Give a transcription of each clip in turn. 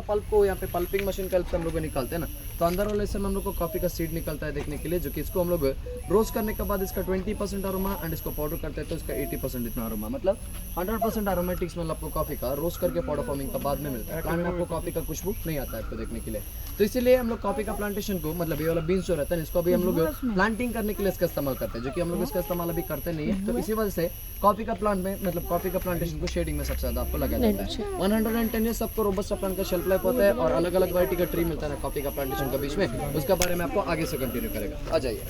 Pulp को यहाँ पे पल्पिंग मशीन का हेल्प से हम लोग निकालते हैं ना, तो अंदर वाले से हम लोग को कॉफी का सीड निकलता है देखने के लिए, जो कि इसको हम लोग रोस्ट करने के बाद इसका 20% अरोमा एंड इसको पाउडर करते हैं तो इसका 80% इतना अरोमा, मतलब 100% अरोमेटिक्स मतलब आपको कॉफी का रोस्ट करके पाउडर फॉर्मिंग के बाद में मिलता है। प्लांट में आपको कॉफी का खुशबू नहीं आता है आपको देखने के लिए। तो इसीलिए हम लोग कॉफी का प्लांटेशन को, मतलब ये वाला बीन्स जो रहता है इसको अभी हम लोग प्लांटिंग करने के लिए इसका इस्तेमाल करते हैं, जो कि हम लोग इसका इस्तेमाल अभी करते नहीं है। तो इसी वजह से कॉफी का प्लांट में, मतलब कॉफी का प्लांटेशन को शेडिंग में सबसे ज्यादा आपको लगा जाता है। 110 ईयर्स आपको रोबस्टा प्लांट का शेल्फ लाइफ होता है और अलग अलग वैरायटी का ट्री मिलता है ना कॉफी का प्लांटेशन के बीच में, उसका बारे में आपको आगे से कंटिन्यू करेगा। आ जाइए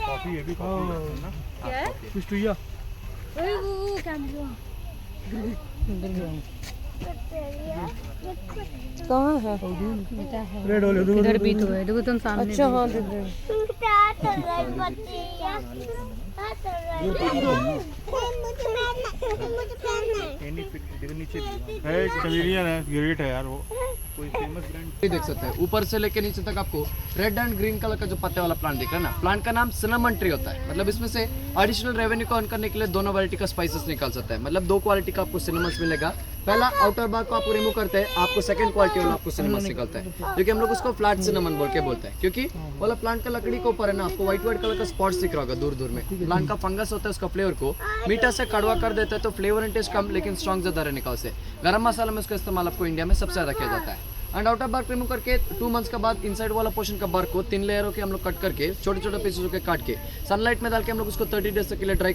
कॉफी, ये भी कॉफी है ना, क्या कुछ तो या वो कैमरा कहाँ है? रेड वाले इधर भी तो है, देखो तुम सामने। अच्छा हाँ दिख रहे नीचे है, कैमेलियन है, ग्रेट है यार वो, कोई फेमस ब्रांड देख सकते हैं ऊपर से लेके नीचे तक आपको रेड एंड ग्रीन कलर का जो पत्ते वाला प्लांट दिख रहा है ना, प्लांट का नाम सिनेमन ट्री होता है। मतलब इसमें से एडिशनल रेवेन्यू को अर्न करने के लिए दोनों वैरायटी का स्पाइसेस निकाल सकता है, मतलब दो क्वालिटी का आपको सिनेमन मिलेगा। पहला आउटर बार को आपको रिमूव करते हैं, आपको सेकंड क्वालिटी वाला आपको सिनेमन निकलता है, जो कि हम लोग उसको फ्लैट सिनेमन बोल के बोलते हैं, क्योंकि वाला प्लांट का लकड़ी के ऊपर है ना आपको व्हाइट व्हाइट कलर का स्पॉट्स दिख रहा होगा दूर दूर में। प्लांट का फंगस होता है, उसका फ्लेवर को मीठा से कड़वा कर देता है, तो फ्लेवर एंड टेस्ट कम लेकिन स्ट्रॉन्ग ज्यादा रहने का उसे। गरम मसाला में उसका इस्तेमाल आपको इंडिया में सबसे ज्यादा किया जाता है। एंड आउटर बार्क रिमूव करके 2 मंथ्स के बाद इनसाइड वाला पोर्शन का बार्क को 3 लेयरों के हम लोग कट करके छोटे छोटे पीसेस के काट के सनलाइट में डाल के हम लोग उसको 30 डेज तक के लिए ड्राई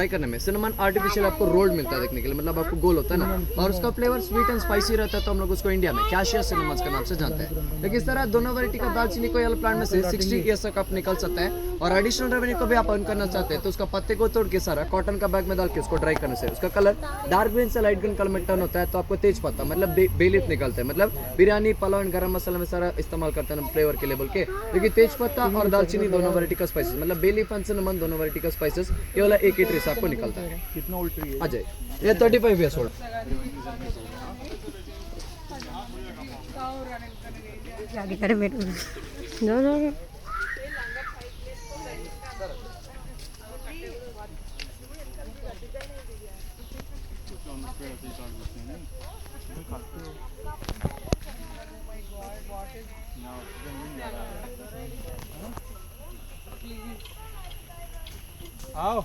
करने में सिनेमन आर्टिफिशियल आपको रोल्ड मिलता है देखने के लिए, मतलब आपको गोल होता है ना, और उसका फ्लेवर स्वीट एंड स्पाइसी रहता है, तो हम लोग उसको इंडिया में कैशिया सिनेमन के नाम से जानते हैं। लेकिन इस तरह दोनों वैरायटी का दालचीनी को प्लांट में से 60 ईयर्स तक आप निकल सकते हैं, और एडिशनल रेवेन्यू को भी आप अर्न करना चाहते हैं तो उसका पत्ते को तोड़ के सारा कॉटन का बैग में डाल के उसको ड्राई करने से उसका कलर डार्क ग्रीन से लाइट ग्रीन कलर में टर्न होता है, तो आपको तेज पत्ता मतलब बे लीफ निकलते हैं, मतलब बिरयानी पुलाव एंड गरम मसाला में सारा इस्तेमाल करते हैं फ्लेवर के लिए बोल के, क्योंकि तेज पत्ता और दालचीनी दोनों वैरायटी का स्पाइसेस, मतलब बे लीफ एंड सिनेमन दोनों वैरायटी का स्पाइसेस ये वाला एक ही ट्री से आपको निकलता है। कितना ओल्ड ट्री है? अजय ये 35 ईयर्स ओल्ड। आगे करे मेरे नो नो नो आओ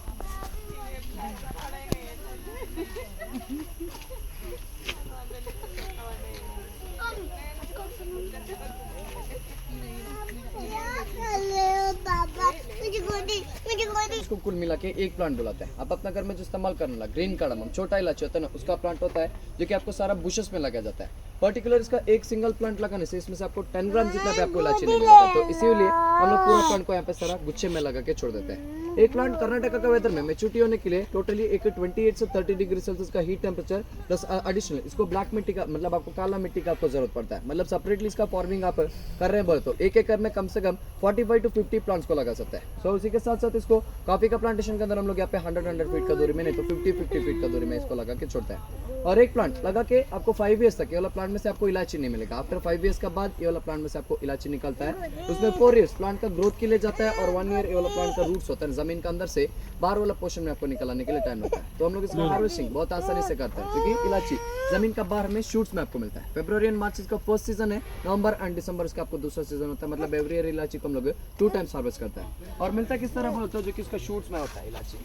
इसको कुल मिला के एक प्लांट बुलाते हैं। आप अपना घर में जो इस्तेमाल करने लगा ग्रीन कार्डमम छोटा इलायची होता है ना, उसका प्लांट होता है जो कि आपको सारा बुशेस में लगाया जाता है। पर्टिकुलर इसका एक सिंगल प्लांट लगाने से इसमें से आपको 10 ग्राम जितना भी आपको इलायची नहीं मिलेगा, तो इसीलिए हम लोग पूरा प्लांट को यहाँ पे सारा गुच्छे में लगा के छोड़ देते हैं। एक प्लांट कर्नाटक का वेदर में मैच्योरिटी होने के लिए टोटली एक 28 से 30 डिग्री सेल्सियस का हीट टेम्परेचर प्लस एडिशनल इसको ब्लैक मिट्टी का, मतलब आपको काला मिट्टी का आपको जरूरत पड़ता है, मतलब सेपरेटली इसका फार्मिंग आप कर रहे हैं बोले तो एक एकड़ में कम से कम 45 to 50 प्लांट्स को लगा सकते हैं। सो उसी के साथ साथ इसको कॉफी का प्लांटेशन के अंदर हम लोग यहाँ पे 100 फीट का दूरी में, नहीं तो 50 फीट का दूरी में इसको लगा के छोड़ते हैं। और एक प्लांट लगा के आपको 5 ईयर्स तक ये वाला प्लांट में से आपको इलायची नहीं मिलेगा। आफ्टर 5 ईयर्स के बाद ये वाला प्लांट में से आपको इलायची निकलता है, उसमें 4 ईयर्स प्लांट का ग्रोथ के लिए जाता है, और 1 ईयर ये वाला प्लांट का रूट्स होता है जमीन के अंदर से बाहर वाला पोर्शन में आपको निकालने के लिए टाइम लगता है। तो हम लोग इसका हार्वेस्टिंग बहुत आसानी से करते हैं, क्योंकि इलायची जमीन का बाहर में शूट्स में आपको मिलता है। फरवरी एंड मार्च इसका फर्स्ट सीजन है, नवंबर एंड दिसंबर इसका आपको दूसरा सीजन होता है, मतलब एवरी ईयर इलायची को हम लोग 2 टाइम्स हार्वेस्ट करता है। और मिलता किस तरह बोलते हो, जो कि इसका शूट्स में होता है इलायची,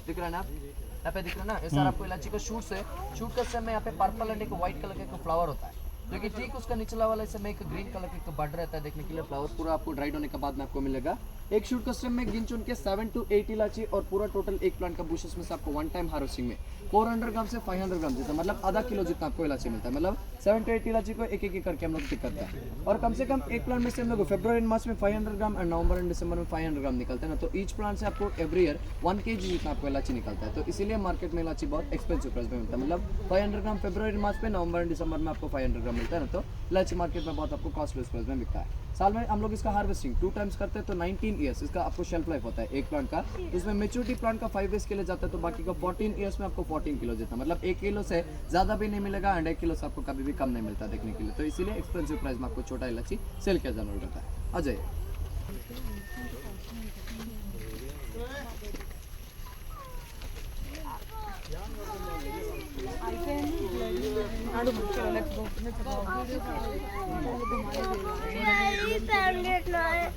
दिख रहा है ना आप यहाँ पे दिख रहा है ना, ये सारा आपको इलायची का शूट्स है। शूट का समय यहाँ पे पर्पल एंड एक व्हाइट कलर का फ्लावर होता है, जो कि ठीक उसका निचला वाला समय एक ग्रीन कलर का बड रहता है देखने के लिए। फ्लावर पूरा आपको ड्राइड होने के बाद में आपको मिलेगा। एक शूट का स्टेम में गिन चुन के 7 to 8 इलायची, और पूरा टोटल एक प्लांट का बुशेस में से आपको 1 टाइम हार्वेस्टिंग में 400 ग्राम से 500 ग्राम जितना, मतलब आधा किलो जितना आपको इलायची मिलता है। मतलब 7 to 8 इलायची को एक एक करके हम लोग पिक करते हैं, और कम से कम एक प्लांट में से हम लोग फरवरी एंड मार्च में 500 ग्राम एंड नवंबर एंड दिसंबर में 500 ग्राम निकलते हैं ना, तो ईच प्लांट से आपको एवरी ईयर 1 kg जितना आपको इलायची निकलता है। तो इसीलिए मार्केट में इलायची बहुत एक्सपेंसिव प्राइस में मिलता है, मतलब 500 ग्राम फरवरी मार्च में, नवंबर एंड दिसंबर में आपको 500 ग्राम मिलता है ना, तो इलायची मार्केट में बहुत आपको कॉस्टलेस प्राइस में बिकता है। साल में हम लोग इसका हार्वेस्टिंग 2 टाइम्स करते हैं, तो 19 ईयर्स इसका आपको शेल्फ लाइफ होता है एक प्लांट का। उसमें मेच्योरिटी प्लांट का 5 ईयर्स के लिए जाता है, तो बाकी का 14 ईयर्स में आपको 14 किलो जितना, मतलब 1 किलो से ज़्यादा भी नहीं मिलेगा एंड 1 किलो से आपको कभी भी कम नहीं मिलता देखने के लिए। तो इसीलिए एक्सपेंसिव प्राइस में आपको छोटा इलायची सेल किया जाना होता है। अजय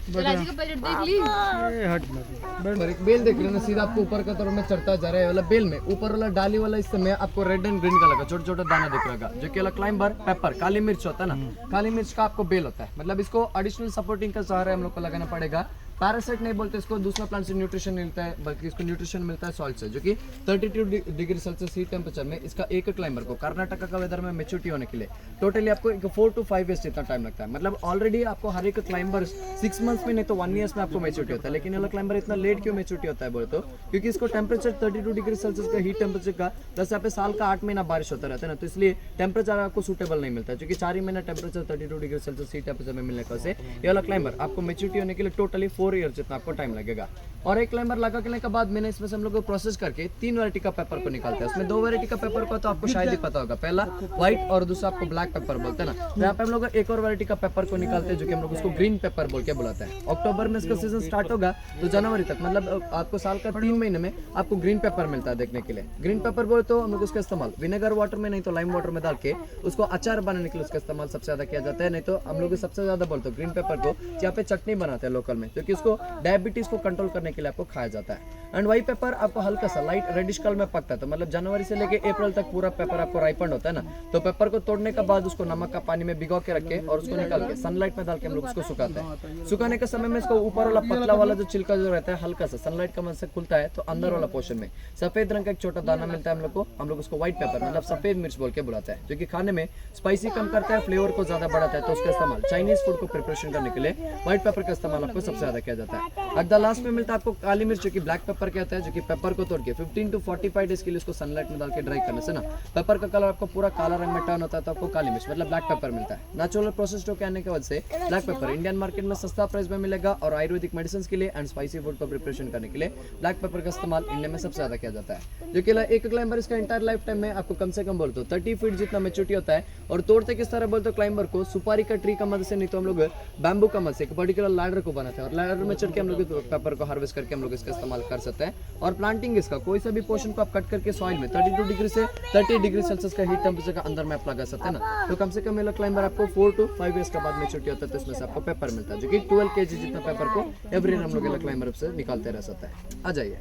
इलायची का पैकेट देख ली और एक बेल देख रहे हो ना, सीधा आपको ऊपर का तरफ में चढ़ता जा रहा है वाला बेल में, ऊपर वाला डाली वाला इस समय आपको रेड एंड ग्रीन कलर का छोटा छोटा दाना दिख रहेगा, जो कि वाला क्लाइंबर पेपर काली मिर्च होता है ना, काली मिर्च का आपको बेल होता है। मतलब इसको एडिशनल सपोर्टिंग का सहारा हम लोग को लगाना पड़ेगा। पैरासाइट नहीं बोलते इसको, दूसरा प्लांट से न्यूट्रिशन मिलता है, बल्कि इसको न्यूट्रिशन मिलता है सॉल्ट से, जो कि 32 डिग्री सेल्सियस हीट टेम्परेचर में इसका एक क्लाइंबर को कर्नाटक का वेदर में मेच्योरिटी होने के लिए टोटली आपको 4 to 5 ईयर्स जितना टाइम लगता है। मतलब ऑलरेडी आपको हर एक क्लाइंबर 6 मंथ्स में नहीं तो 1 ईयर्स में आपको मेच्योरिटी होता है, लेकिन ये क्लाइंबर इतना लेट क्यों मेच्योरिटी होता है बोले तो क्योंकि इसको टेम्परेचर 32 डिग्री सेल्सियस का हीट टेम्परेचर का, प्लस यहाँ पे साल का 8 महीना बारिश होता रहता है ना, तो इसलिए टेम्परेचर आपको सूटेबल नहीं मिलता है, क्योंकि 4 ही महीना temperature 32 degree Celsius heat temperature में मिलने का से ये वाला क्लाइंबर आपको मेच्योरिटी होने के लिए टोटली 4 ईयर जितना आपको टाइम लगेगा। और एक क्लाइंबर लगा के के बाद मैंने इसमें से हम लोग को प्रोसेस करके 3 वैरायटी का पेपर को निकालते हैं। उसमें 2 वैरायटी का पेपर को तो आपको शायद ही पता होगा, पहला व्हाइट और दूसरा आपको ब्लैक पेपर बोलते हैं ना। यहाँ पे हम लोग एक और वैरायटी का पेपर को निकालते हैं, जो कि हम लोग उसको ग्रीन पेपर बोल के बुलाते हैं। अक्टूबर में इसका सीजन स्टार्ट होगा तो जनवरी तक, मतलब आपको साल का 3 महीने में आपको ग्रीन पेपर मिलता है देखने के लिए। ग्रीन पेपर बोले तो हम लोग उसका इस्तेमाल विनेगर वाटर में नहीं तो लाइम वाटर में डाल के उसको अचार बनाने के लिए उसका इस्तेमाल सबसे ज्यादा किया जाता है। नहीं तो हम लोग सबसे ज्यादा बोलते हैं ग्रीन पेपर को यहाँ पे चटनी बनाते हैं लोकल में, क्योंकि उसको डायबिटीज को कंट्रोल करने के लिए आपको खाया जाता है। एंड व्हाइट पेपर आपको हल्का सा लाइट रेडिश कलर में पकता है, तो मतलब जनवरी से लेके अप्रैल तक पूरा पेपर आपको राइपन होता है ना। तो पेपर को तोड़ने के बाद उसको नमक का पानी में भिगो के रख के और उसको निकाल के सनलाइट में डाल के हम लोग उसको सुखाते हैं। सुखाने के समय में इसको ऊपर वाला पतला वाला जो छिलका जो रहता है हल्का सा सनलाइट का मदद से खुलता है, तो अंदर वाला पोर्शन में सफेद रंग का एक छोटा दाना मिलता है हम लोग को। हम लोग उसको व्हाइट पेपर मतलब सफेद मिर्च बोल के बुलाते हैं, जो कि खाने में स्पाइसी कम करता है, फ्लेवर को ज्यादा बढ़ाता है। तो उसका इस्तेमाल चाइनीज फूड को प्रिपरेशन करने के लिए व्हाइट पेपर का इस्तेमाल आपको सबसे ज्यादा किया जाता है। एट द लास्ट में मिलता है आपको काली मिर्च, जो कि ब्लैक पेपर कहता है, जो कि पेपर को तोड़ के 15 to 45 डेज के लिए उसको सनलाइट में डाल के ड्राई करने से ना पेपर का कलर आपको पूरा काला रंग में टर्न होता है, तो आपको काली मिर्च मतलब ब्लैक पेपर मिलता है। नेचुरल प्रोसेस्ड होकर आने के वजह से ब्लैक पेपर इंडियन मार्केट में सस्ता प्राइस में मिलेगा, और आयुर्वेदिक मेडिसिन के लिए एंड स्पाइसी फूड को प्रिपरेशन करने के लिए ब्लैक पेपर का इस्तेमाल इंडिया में सबसे ज्यादा किया जाता है। जो कि एक क्लाइंबर इसका इंटायर लाइफ टाइम में आपको कम से कम बोलते हो 30 फीट जितना मेच्योरिटी होता है। और तोड़ते किस तरह बोलते हो क्लाइंबर को, सुपारी का ट्री का मदद से, नहीं तो हम लोग बैम्बू का मदद से एक पर्टिकुलर लैडर को बनाते हैं, और लैडर में चढ़ के हम लोग पेपर को हार्वेस्ट करके हम लोग इसका इस्तेमाल कर सकते हैं। और प्लांटिंग इसका कोई सा भी पोर्शन को आप कट करके सॉइल में 32 डिग्री से 30 डिग्री सेल्सियस का हीट टेम्परेचर का अंदर में आप लगा सकते हैं ना। तो कम से कम ये क्लाइंबर आपको 4 to 5 ईयर्स के बाद मेच्योरिटी होता है, तो इसमें से आपको पेपर मिलता है, जो कि 12 kg जितना पेपर को एवरी ईयर हम लोग ये क्लाइंबर से निकालते रह सकता है। आ जाइए।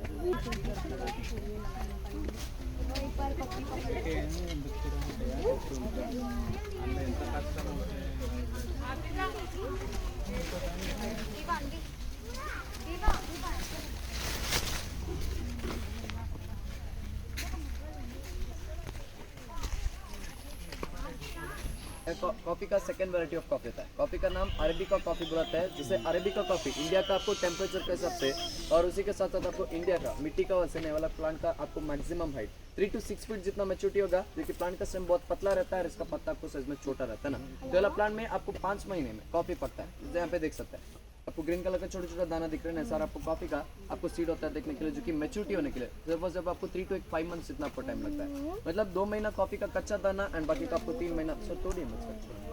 कॉफी का सेकंड वैरायटी ऑफ कॉफी होता है। कॉफी का नाम अरेबिका कॉफी बुलाता है, जिसे अरेबिका कॉफी इंडिया का आपको टेम्परेचर के हिसाब से और उसी के साथ साथ आपको इंडिया का मिट्टी का वसने वाला प्लांट का आपको मैक्सिमम हाइट 3 to 6 फीट जितना मेच्योरिटी होगा, जो कि प्लांट का स्टेम बहुत पतला रहता है और इसका पत्ता आपको साइज में छोटा रहता है ना। तो वाला प्लांट में आपको 5 महीने में कॉफी पकता है, जैसे यहाँ पे देख सकते हैं आपको ग्रीन कलर का छोटा छोटा दाना दिख रहे हैं, सारा आपको कॉफी का आपको सीड होता है देखने के लिए, जो कि मेच्योरिटी होने के लिए जब आपको 3 to 5 मंथ्स जितना आपको टाइम लगता है। मतलब 2 महीना कॉफी का कच्चा दाना एंड बाकी का आपको 3 महीना। सर तोड़िए मत,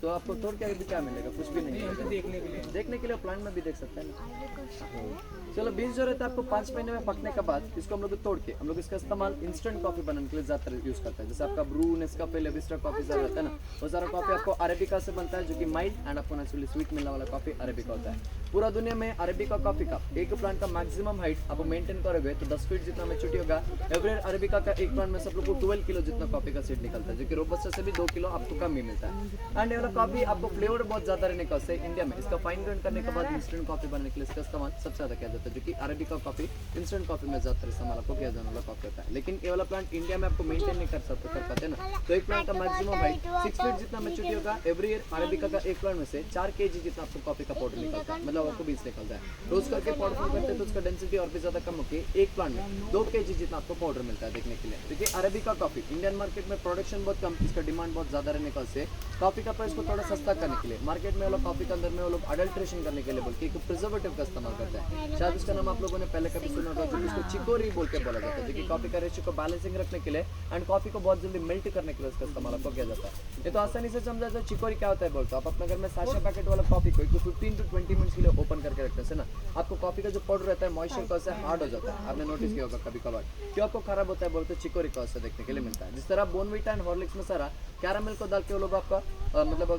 तो आपको तोड़ के भी क्या मिलेगा, कुछ भी नहीं है। देखने के लिए प्लांट में भी देख सकते हैं ना। चलो बीज जो रहता है आपको 5 महीने में पकने के बाद इसको हम लोग तोड़ के हम लोग इसका इस्तेमाल इंस्टेंट कॉफी बनाने के लिए ज्यादातर यूज करते हैं। जैसे आपका ब्रू, नेस्काफे, लेविस्टा कॉफी सारा रहता है ना, वो सारा कॉफी आपको अरेबिका से बनता है, जो कि माइल्ड एंड आपको नेचुरली स्वीट मिलने वाला कॉफी अरेबिका होता है। पूरा दुनिया में अरेबिका कॉफी का एक प्लांट का मैक्सिमम हाइट आप मेंटेन करोगे तो 10 फीट जितना मेच्योरिटी होगा। एवरी अरेबिका का एक प्लांट में सब लोग को 12 किलो जितना कॉफी का सीड निकलता है, जो कि रोबस्टा से भी 2 किलो आपको कम ही मिलता है। एंड ये वाला कॉफी आपको फ्लेवर बहुत ज्यादा रहने का से इंडिया में इसका फाइन ग्राइंड करने के बाद इंस्टेंट कॉफी बनाने के लिए इसका इस्तेमाल सबसे ज्यादा किया जाता है, जो कि अरेबिका कॉफी इंस्टेंट कॉफी में ज्यादातर इस्तेमाल आपको किया जाने वाला कॉफी होता है। लेकिन ये वाला प्लांट इंडिया में आपको मेंटेन नहीं कर पाते ना, तो एक प्लांट का मैक्सिमम हाइट 6 फीट जितना मेच्योरिटी होगा। एवरी ईयर अरेबिका का एक प्लांट में से 4 kg जितना आपको कॉफी का पाउडर निकलता है, मतलब आपको बीज निकलता है। रोज करके पाउडर करते हैं तो उसका डेंसिटी और भी ज्यादा कम होकर एक प्लांट में 2 kg जितना आपको पाउडर मिलता है देखने के लिए। क्योंकि अरेबिका कॉफी इंडियन मार्केट में प्रोडक्शन बहुत कम, इसका डिमांड बहुत ज्यादा रहने का से कॉफी का प्राइस को थोड़ा सस्ता करने के लिए मार्केट में वो लोग कॉफी के अंदर में वो लोग अडल्ट्रेशन करने के लिए बोल के एक प्रिजर्वेटिव का इस्तेमाल करते हैं। शायद उसका नाम आप लोगों ने पहले कभी सुना होगा, जिसको चिकोरी बोल के बोला जाता है, जो कि कॉफी का रेशियो को बैलेंसिंग रखने के लिए एंड कॉफी को बहुत जल्दी मेल्ट करने के लिए उसका इस्तेमाल आपको किया जाता है। ये तो आसानी से समझा जाए चिकोरी क्या होता है बोलते हो आप अपने घर में साशा पैकेट वाला कॉफी को 15 to 20 मिनट्स के लिए ओपन करके रखते हैं ना, आपको कॉफी का जो पाउडर रहता है मॉइस्चर का उससे हार्ड हो जाता है। आपने नोटिस किया होगा कभी कभार क्यों आपको खराब होता है बोलते चिकोरी का उससे देखने के लिए मिलता है। जिस तरह बोर्नवीटा एंड हॉर्लिक्स में सारा कैरामल को डाल के वो लोग आपका मतलब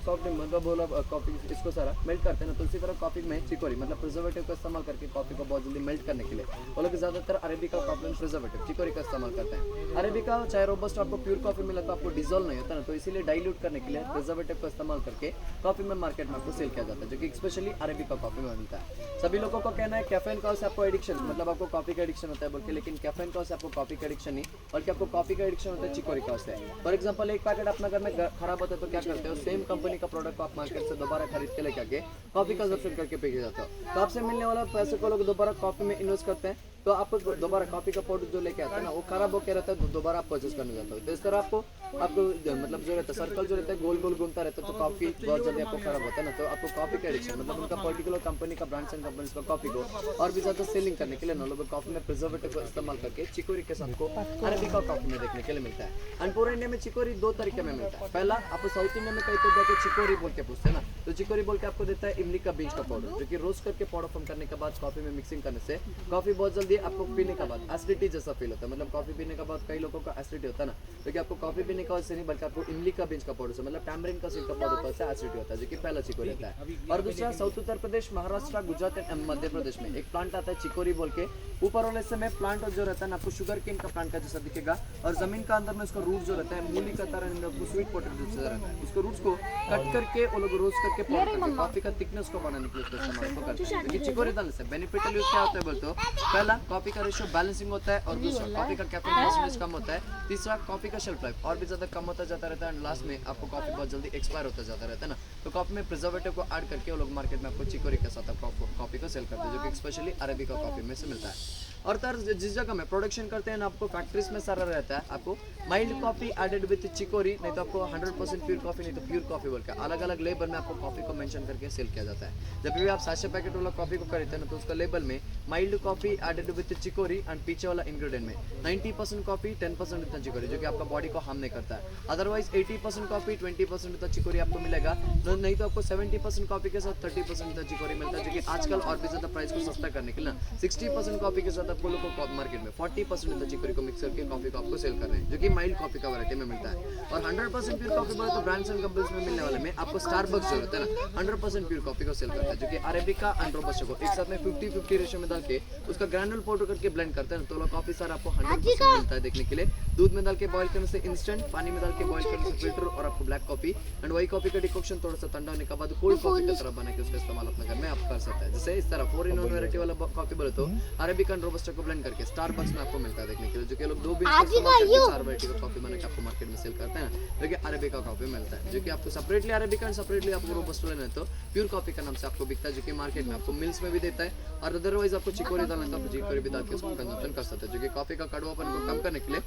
सॉफ्ट ड्रिंक मतलब वो लोग कॉफी इसको सारा मेल्ट करते हैं ना, तो उसी तरह कॉफी में चिकोरी मतलब प्रिजर्वेटिव का इस्तेमाल करके कॉफी को बहुत जल्दी मेल्ट करने के लिए वो लोग ज्यादातर अरेबिका कॉफी में प्रिजर्वेटिव चिकोरी का इस्तेमाल करते हैं। अरेबिका चाहे रोबस्टा आपको प्योर कॉफी मिला तो आपको डिजोल्व नहीं होता ना, तो इसीलिए डाइल्यूट करने के लिए प्रिजर्वेटिव का इस्तेमाल करके कॉफी में मार्केट में आपको सेल किया जाता है, जो कि स्पेशली अरेबिका कॉफी में मिलता है। सभी लोगों को कहना है कैफीन का से आपको एडिक्शन मतलब आपको कॉफी का एडिक्शन होता है बोल के, लेकिन कैफीन का से आपको कॉफी का एडिक्शन नहीं बल्कि आपको कॉफी का एडिक्शन होता है चिकोरी का से। फॉर एग्जांपल एक पैकेट अपना घर में खराब होता है तो क्या करते हो, सेम कंपनी का प्रोडक्ट को आप मार्केट से दोबारा खरीद के लेके आके कॉफी कंजप्शन करके पी जाता हो, तो आपसे मिलने वाला पैसे को लोग दोबारा कॉफी में इन्वेस्ट करते हैं, तो आपको दोबारा कॉफी का पाउडर जो लेके आता है ना वो खराब होकर रहता है तो दोबारा आप परचेस करने जाते हो। तो इस तरह आपको मतलब जो रहता है सर्कल जो रहता है गोल गोल घूमता रहता है, तो कॉफी बहुत जल्दी आपको खराब होता है ना, तो आपको कॉफी का एडिक्शन मतलब उनका पर्टिकुलर कंपनी का ब्रांड्स एंड कंपनीज का कॉफी को और भी ज्यादा सेलिंग करने के लिए ना लोग कॉफी में प्रिजर्वेटिव का इस्तेमाल करके चिकोरी के साथ को अरेबिका कॉफी में देखने के लिए मिलता है। एंड पूरे इंडिया में चिकोरी दो तरीके में मिलता है। पहला आपको साउथ इंडिया में कहीं तो जाके चिकोरी बोल के पूछते हैं ना, तो चिकोरी बोल के आपको देता है इमली का बीज का पाउडर, जो कि रोस्ट करके पाउडर फॉर्म करने के बाद कॉफी में मिक्सिंग करने से कॉफी बहुत जल्दी आपको पीने के बाद एसिडिटी जैसा फील होता है। मतलब कॉफी पीने के बाद कई लोगों का एसिडिटी होता है ना, क्योंकि आपको कॉफी पीने का वजह नहीं बल्कि आपको इमली का बीज का पाउडर से मतलब टैमरिन का सीड का पाउडर से एसिडिटी होता है, जो कि पहला चिकोरी रहता है। और दूसरा साउथ उत्तर प्रदेश, महाराष्ट्र, गुजरात एंड मध्य प्रदेश में एक प्लांट आता है चिकोरी बोल के, ऊपर वाले से में प्लांट जो रहता है ना आपको शुगर केन का प्लांट का जैसा दिखेगा, और जमीन का अंदर में उसका रूट जो रहता है मूली का तरह स्वीट पोटैटो जैसा रहता है, उसको रूट्स को कट करके वो लोग रोस्ट करके पाउडर करके कॉफी का थिकनेस को बनाने के लिए उसका इस्तेमाल करते हैं। लेकिन चिकोरी डालने से बेनिफिट यूज क्या होता है बोलते हो, पहला कॉफी का रेशियो बैलेंसिंग होता है, और दूसरा कॉफी का कैफीन परसेंटेज कम होता है, तीसरा कॉफी का शेल्फ लाइफ और भी ज्यादा कम होता जाता रहता है, एंड लास्ट में आपको कॉफी बहुत जल्दी एक्सपायर होता जाता रहता है ना, तो कॉफी में प्रिजर्वेटिव को ऐड करके वो लोग मार्केट में आपको चिकोरी के साथ कॉफी को सेल करते हैं, जो कि स्पेशली अरेबिका कॉफी में से मिलता है। और तर्ज जिस जगह में प्रोडक्शन करते हैं ना आपको फैक्ट्रीज में सारा रहता है, आपको mild coffee added with chicory, नहीं तो आपको 100% प्योर कॉफी, नहीं तो प्योर कॉफी बोल के अलग अलग लेबल में आपको कॉफी को मेंशन करके सेल किया जाता है। जब भी आप साशे पैकेट वाला कॉफी को खरीदते हैं ना तो उसका लेबल में mild coffee added with chicory and पीछे वाला इंग्रेडिएंट में 90% कॉफी 10% इतना चिकोरी, जो कि आपका बॉडी को हार्म नहीं करता है। अदरवाइज 80% कॉफी 20% इतना चिकोरी आपको मिलेगा, नहीं तो आपको 70% कॉफी के साथ 30% इतना चिकोरी मिलता है, जो कि आजकल और भी ज्यादा प्राइस को सस्ता करने के लिए 60% कॉफी के साथ आपको लोगों को मार्केट में 40% इतना चिकोरी को मिक्स करके कॉफी को आपको सेल कर रहे हैं, जो कि माइल्ड कॉफी का वैरायटी में मिलता है। और 100% प्योर कॉफी बोले तो ब्रांड्स एंड कंपनीज में मिलने वाले में आपको स्टारबक्स जो होता है ना 100% प्योर कॉफी को सेल करता है, जो कि अरेबिका एंड रोबस्टा को एक साथ में 50-50 रेशियो में डाल के उसका ग्रैनुल पाउडर करके ब्लेंड करते हैं, तो वो कॉफी सारा आपको 100% मिलता है देखने के लिए। दूध में डाल के बॉइल करने से इंस्टेंट, पानी में डाल के बॉइल करने से फिल्टर, और आपको ब्लैक कॉफी एंड वही कॉफी का डिकॉक्शन थोड़ा सा ठंडा होने के बाद कोल्ड कॉफी की तरह बना के उसका इस्तेमाल अपने घर में आप कर सकते हैं। जैसे इस तरह 4-in-1 वैरायटी वाला कॉफी बोले तो अरेबिका एंड रोबस्टा को ब्लेंड करके स्टारबक्स में आपको मिलता है देखने के लिए, जो कि लोग 2 बीज का इस्तेमाल करके 4 वैरायटी का कॉफी बना के आपको मार्केट में सेल करते हैं, जो कि अरेबिका कॉफी मिलता है, जो कि आपको सेपरेटली अरेबिका एंड सेपरेटली आपको रोबस्टा लेना है तो प्योर कॉफी का नाम से आपको बिकता है, जो कि मार्केट में आपको मिल्स में भी देता है। और अदरवाइज आपको चिकोरी डालना है तो आप चिकोरी भी डाल के उसको कंजम्पशन कर सकते हैं, जो कि कॉफी का कड़वापन को कम करने के लिए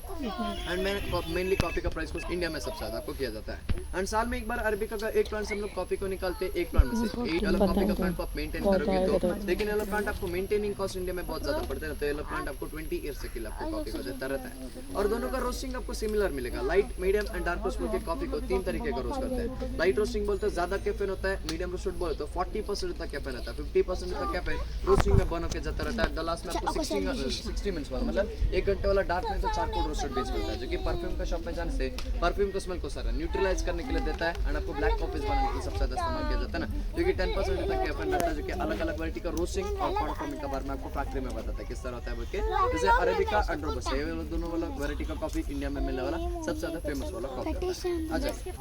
एंड मेनली कॉफी का प्राइस को इंडिया में सबसे ज्यादा आपको किया जाता है। एंड साल में एक बार अरेबिका का एक प्लांट से हम लोग कॉफी को निकालते हैं, एक प्लांट में से 8 अलग कॉफी का प्लांट को आप मेंटेन करोगे तो, लेकिन येलो प्लांट आपको मेंटेनिंग कॉस्ट इंडिया में बहुत ज्यादा पड़ता है, तो येलो प्लांट आपको 20 ईयर्स के लिए आपको कॉफी को देता रहता है। और दोनों का रोस्टिंग आपको सिमिलर मिलेगा, light, medium and dark roast बोल के कॉफी को 3 तरीके का रोस्ट करते हैं। लाइट रोस्टिंग बोलते हैं ज्यादा कैफीन होता है, मीडियम रोस्टेड बोले तो 40% इतना कैफीन होता है, 50% इतना कैफीन रोस्टिंग में बन के जाता रहता है। द लास्ट में आपको 60 मिनट्स वाला मतलब 1 घंटे वाला डार्क में तो चारकोल रोस्टेड बेस मिलता है, जो कि परफ्यूम का शॉप में जाने से परफ्यूम को स्मेल को सारा न्यूट्रलाइज करने के लिए देता है, एंड आपको ब्लैक कॉफीज बनाने के लिए सबसे ज्यादा इस्तेमाल किया जाता है ना, जो कि 10% इतना कैफीन रहता है, जो कि अलग अलग वैरायटी का रोस्टिंग और पाउडर फॉर्मिंग के बारे में आपको फैक्ट्री में बताता है किस तरह होता है बोल के। जैसे अरेबिका एंड रोबस्टा ये दोनों वाला वैरायटी का कॉफी इंडिया में मिलने वाला सबसे ज्यादा फेमस वाला कॉफी। आ जाइए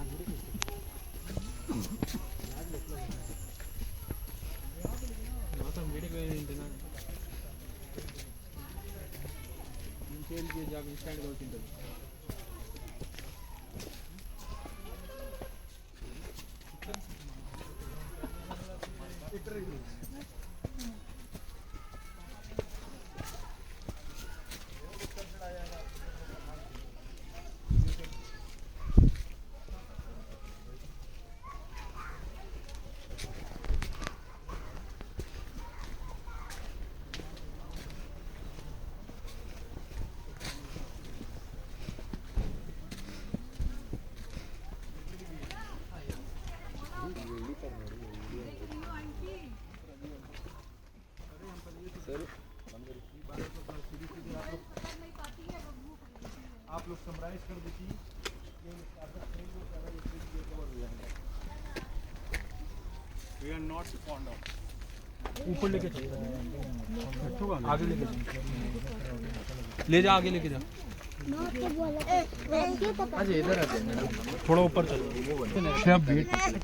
आप लोग समराइज कर दीजिए। We are not fond of. ऊपर लेके चल, आगे लेके चल, ले जा, आगे लेके जा, अच्छा इधर आते हैं मैडम, थोड़ा ऊपर चलो।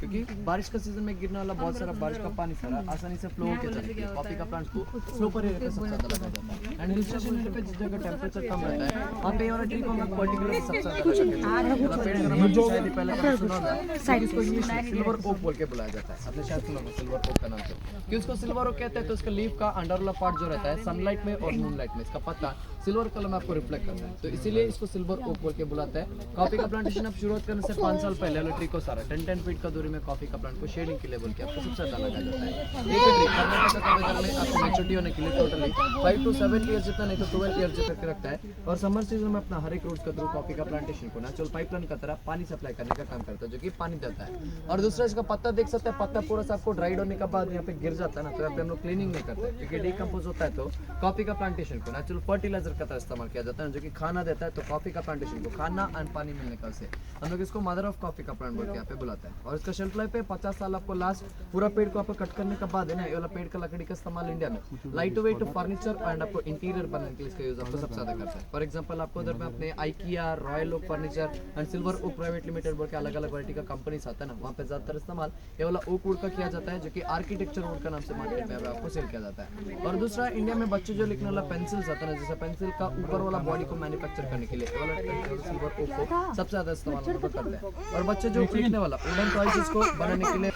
क्योंकि बारिश का सीजन में गिरने वाला बहुत सारा बारिश का पानी सारा आसानी से फ्लो होकर चलती है। कॉफी का प्लांट को स्लो पर एरिया पे सबसे ज्यादा लगाया जाता है। एंड हिल स्टेशन एरिया पे जिस जगह टेम्परेचर कम रहता है वहाँ पे ये वाला ट्री को हम पर्टिकुलर सबसे ज्यादा लगाते हैं। शायद ही पहले कभी सुना होगा, इसको इंग्लिश में सिल्वर ओक बोल के बुलाया जाता है। आपने शायद सुना होगा सिल्वर ओक का नाम से। क्यों इसको सिल्वर ओक कहते हैं? तो इसका लीफ का अंडर वाला पार्ट जो रहता है सनलाइट में और मूनलाइट में इसका पत्ता सिल्वर कलर में आपको रिफ्लेक्ट करता है, तो इसीलिए इसको सिल्वर ओक बोल के बुलाते हैं। कॉफी का प्लांटेशन आप शुरुआत करने से 5 साल पहले वाला ट्री को सारा 10 फीट का दूरी में कॉफी का प्लांट को शेडिंग के लिए बोल के आपको सबसे ज्यादा लगाया जाता है। एक ट्री कर्नाटक का वेदर में आपको मैच्योरिटी होने के लिए टोटली 5 to 7 ईयर्स जितना नहीं तो 12 ईयर्स तक रखता है। और समर सीजन में अपना हर एक रूट्स के थ्रू कॉफी का प्लांटेशन को नेचुरल पाइपलाइन का तरह पानी सप्लाई करने का काम करता है, जो कि पानी देता है। और दूसरा इसका पत्ता देख सकते हैं, पत्ता पूरा सा आपको ड्राइड होने के बाद यहाँ पे गिर जाता है ना, तो यहाँ पे हम लोग क्लीनिंग नहीं करते क्योंकि डिकम्पोज होता है। तो कॉफी का प्लांटेशन को नेचुरल फर्टिलाइजर का तरह इस्तेमाल किया जाता है, जो कि खाना देता है। तो कॉफी का प्लांटेशन को खाना एंड पानी मिलने का से हम लोग इसको मदर ऑफ कॉफी का प्लांट बोल के यहाँ पे बुलाते हैं। और इसका शेल्फ लाइफ है 50 साल। आपको लास्ट पूरा पेड़ को आपको कट करने के बाद है ना, ये वाला पेड़ का लकड़ी का इस्तेमाल इंडिया में लाइट वेट फर्नीचर एंड आपको इंटीरियर बनाने के लिए इसका यूज आपको सबसे ज्यादा करता है। फॉर एग्जांपल आपको उधर में अपने IKEA, royal oak furniture and silver oak private limited बोल के अलग अलग वैरायटी का कंपनीज आता है ना, वहाँ पे ज्यादातर इस्तेमाल ये वाला ओक वुड का किया जाता है, जो कि आर्किटेक्चर वुड का नाम से मार्केट में आपको सेल किया जाता है। और दूसरा इंडिया में बच्चे जो लिखने वाला पेंसिल्स आता है ना, जैसे पेंसिल का ऊपर वाला बॉडी को मैन्युफैक्चर करने के लिए ये वाला सिल्वर ओक को सबसे ज्यादा इस्तेमाल हम लोग करते हैं। और बच्चे जो लिखने वाला वुडन टॉयज को बनाने के लिए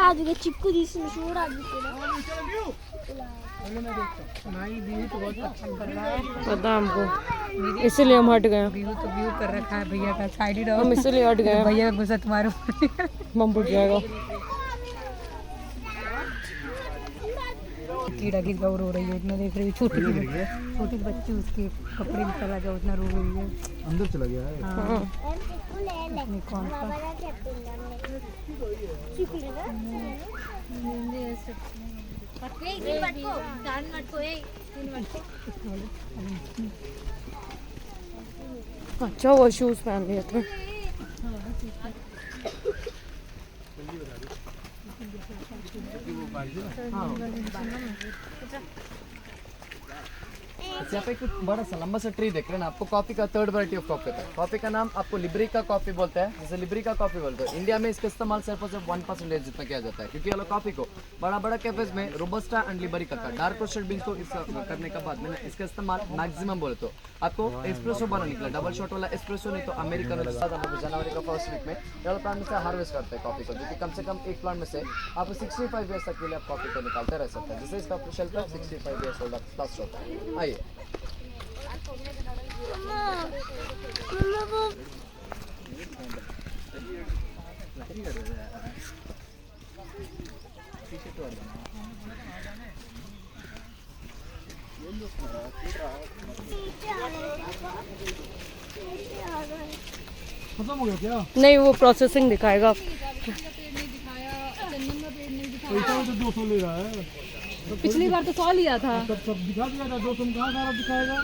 అది చిక్కు తీసిన చూడాలి पता हमको, इसीलिए हम हट गए। व्यू तो व्यू कर रखा है भैया का, साइड ही रहो। हम इसीलिए हट गए, भैया का गुस्सा तुम्हारे ऊपर बम फुट जाएगा। कीड़ा की गौर हो रही है, उतना देख रही है। छोटी बच्ची उसके कपड़े में चला गया, उतना रो रही है। अंदर चला गया है। हाँ, कौन सा अच्छा वो शूज पहन लिए थे। यहाँ पे एक बड़ा सा लंबा सा ट्री देख रहे हैं ना, आपको कॉफी का थर्ड वैरायटी ऑफ कॉफी होता है। कॉफी का नाम आपको लिब्रिका कॉफी बोलते हैं, जैसे लिब्रिका कॉफी बोलते हैं। इंडिया में इसका इस्तेमाल सिर्फ और सिर्फ 1% जितना किया जाता है, क्योंकि ये कॉफी को बड़ा बड़ा कैफेज में रोबस्टा एंड लिब्रिका का डार्क रोस्टेड बीन्स को करने के बाद में इसका इस्तेमाल मैक्सिमम बोले तो आपको एस्प्रेसो बना निकला, डबल शॉट वाला एस्प्रेसो नहीं तो अमेरिकन। जनवरी का फर्स्ट वीक में ये प्लांट में से हार्वेस्ट करते हैं कॉफी को, जो कि कम से कम एक प्लांट में से आप 65 ईयर्स तक के लिए आप कॉफी को निकालते रह सकते हैं। जैसे इसका shelf life 65 years old plus होता है। आइए खत्म हो गया क्या? नहीं, वो प्रोसेसिंग दिखाएगा। पैसा तो 200 ले रहा है। पिछली बार तो 100 लिया था। तब सब दिखा दिया था 200 में, कहाँ सारा दिखाएगा?